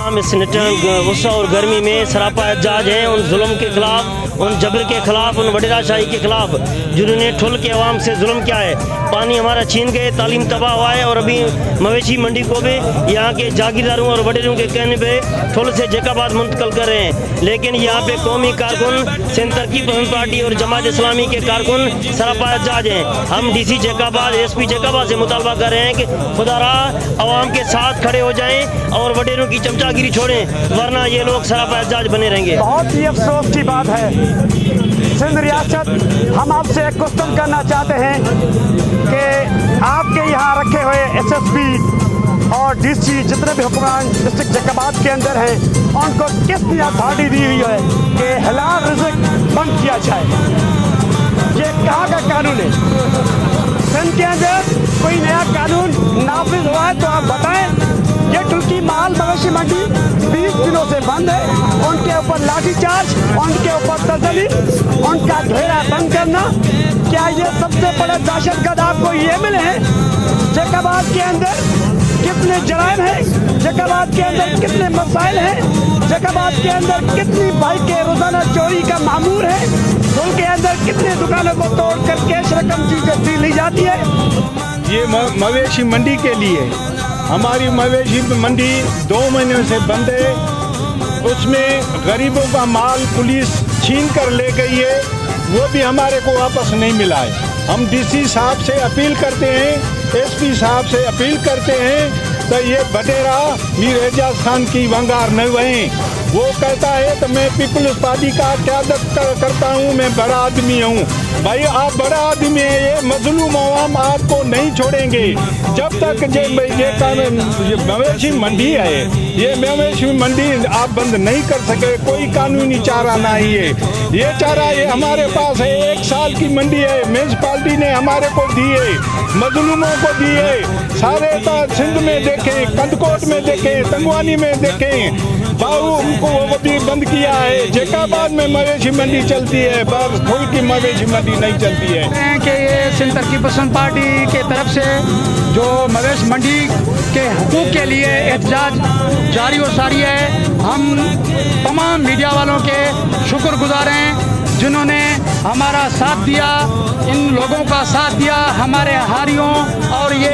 عوام اس غصہ اور گرمی میں سراپا احتجاج ہیں ان ظلم کے خلاف، ان جبر کے خلاف، ان وڈیرا شاہی کے خلاف جنہوں نے ٹھل کے عوام سے ظلم کیا ہے۔ پانی ہمارا چھین گئے، تعلیم تباہ ہوا ہے، اور ابھی مویشی منڈی کو بھی یہاں کے جاگیرداروں اور وڈیروں کے کہنے پہ ٹھل سے جیکاباد منتقل کر رہے ہیں، لیکن یہاں پہ قومی کارکن، سندھ ترقی پسند پارٹی اور جماعت اسلامی کے کارکن سراپا احتجاج ہیں۔ ہم ڈی سی جیکاباد، ایس پی جیکاباد سے مطالبہ کر رہے ہیں کہ خدا را عوام کے ساتھ کھڑے ہو جائیں اور وڈیروں کی چمچا گیری چھوڑیں، ورنہ یہ لوگ سراپا احتجاج بنے رہیں گے۔ بہت ہی افسوس کی بات ہے، سندھ ریاست ہم آپ سے ایک کوشچن کرنا چاہتے ہیں کہ آپ کے یہاں رکھے ہوئے ایس ایس پی اور ڈی سی جتنے بھی حکمران ڈسٹرکٹ جیکاباد کے اندر ہیں ان کو کس نے اتھارٹی دی ہوئی ہے کہ حلال رزق بند کیا جائے؟ یہ کہاں کا قانون ہے؟ سندھ کے اندر کوئی نیا قانون نافذ ہوا ہے تو آپ بتائیں۔ یہ ٹلکی محل مویشی منڈی 20 دنوں سے بند ہے، ان کے اوپر لاٹھی چارج، ان کے اوپر تزلی، ان کا گھیرا بند کرنا، کیا یہ سب سے بڑے دہشت گرد آپ کو یہ ملے ہیں؟ جیکاباد کے اندر کتنے جرائم ہیں، جیکاباد کے اندر کتنے مسائل ہیں، جیکاباد کے اندر کتنی بائکیں روزانہ چوری کا معمور ہے، ان کے اندر کتنے دکانوں کو توڑ کر کیش رقم چیزیں لی جاتی ہے۔ یہ مویشی منڈی کے لیے ہماری مویشی منڈی 2 مہینوں سے بند ہے، اس میں غریبوں کا مال پولیس چھین کر لے گئی ہے، وہ بھی ہمارے کو واپس نہیں ملا ہے۔ ہم ڈی سی صاحب سے اپیل کرتے ہیں، ایس پی صاحب سے اپیل کرتے ہیں تو یہ وڈیرا میر اعجاز خان کی ونگار نہ ہوئیں۔ وہ کہتا ہے تو میں پیپلز پارٹی کا قیادت کرتا ہوں، میں بڑا آدمی ہوں۔ بھائی آپ بڑا آدمی ہیں، یہ مظلوم عوام آپ کو نہیں چھوڑیں گے جب تک یہ مویشی منڈی ہے، یہ مویشی منڈی آپ بند نہیں کر سکے، کوئی قانونی چارہ نہیں ہے۔ یہ چارہ یہ ہمارے پاس ہے، 1 سال کی منڈی ہے، میونسپلٹی نے ہمارے کو دی ہے، مظلوموں کو دی ہے۔ سارے سندھ میں دیکھیں، کندکوٹ میں دیکھیں، تنگوانی میں دیکھیں، باؤ کو وہ بھی بند کیا ہے۔ جیکاباد میں مویشی منڈی چلتی ہے، بس کھل کی مویشی منڈی نہیں چلتی ہے۔ کہ یہ سندھ ترقی پسند پارٹی کے طرف سے جو مویشی منڈی کے حقوق کے لیے احتجاج جاری و ساری ہے، ہم تمام میڈیا والوں کے شکر گزار ہیں جنہوں نے ہمارا ساتھ دیا، ان لوگوں کا ساتھ دیا، ہمارے ہاریوں اور یہ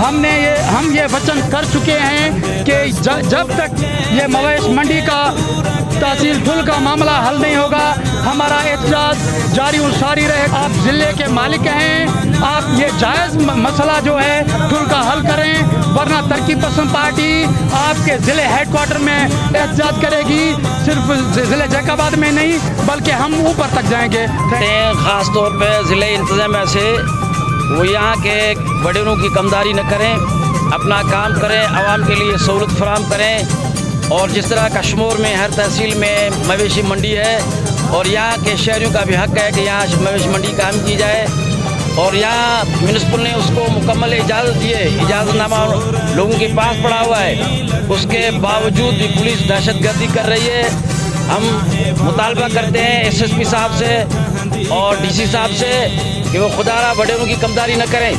ہم یہ وچن کر چکے ہیں کہ جب تک یہ مویش منڈی کا تحصیل ٹھل کا معاملہ حل نہیں ہوگا، ہمارا احتجاج جاری و ساری رہے۔ آپ ضلع کے مالک ہیں، آپ یہ جائز مسئلہ جو ہے ٹھل کا حل کریں، ورنہ ترقی پسند پارٹی آپ کے ضلع ہیڈ کوارٹر میں احتجاج کرے گی، صرف ضلع جیکاباد میں نہیں بلکہ ہم اوپر تک جائیں گے۔ خاص طور پہ ضلع انتظامیہ سے وہ یہاں کے وڈیروں کی کمداری نہ کریں، اپنا کام کریں، عوام کے لیے سہولت فراہم کریں، اور جس طرح کشمور میں ہر تحصیل میں مویشی منڈی ہے اور یہاں کے شہریوں کا بھی حق ہے کہ یہاں مویشی منڈی قائم کی جائے، اور یہاں میونسپل نے اس کو مکمل اجازت دی ہے، اجازت نامہ لوگوں کے پاس پڑا ہوا ہے، اس کے باوجود بھی پولیس دہشت گردی کر رہی ہے۔ ہم مطالبہ کرتے ہیں ایس ایس پی صاحب سے اور ڈی سی صاحب سے کہ وہ خدا را وڈیروں کی کمداری نہ کریں۔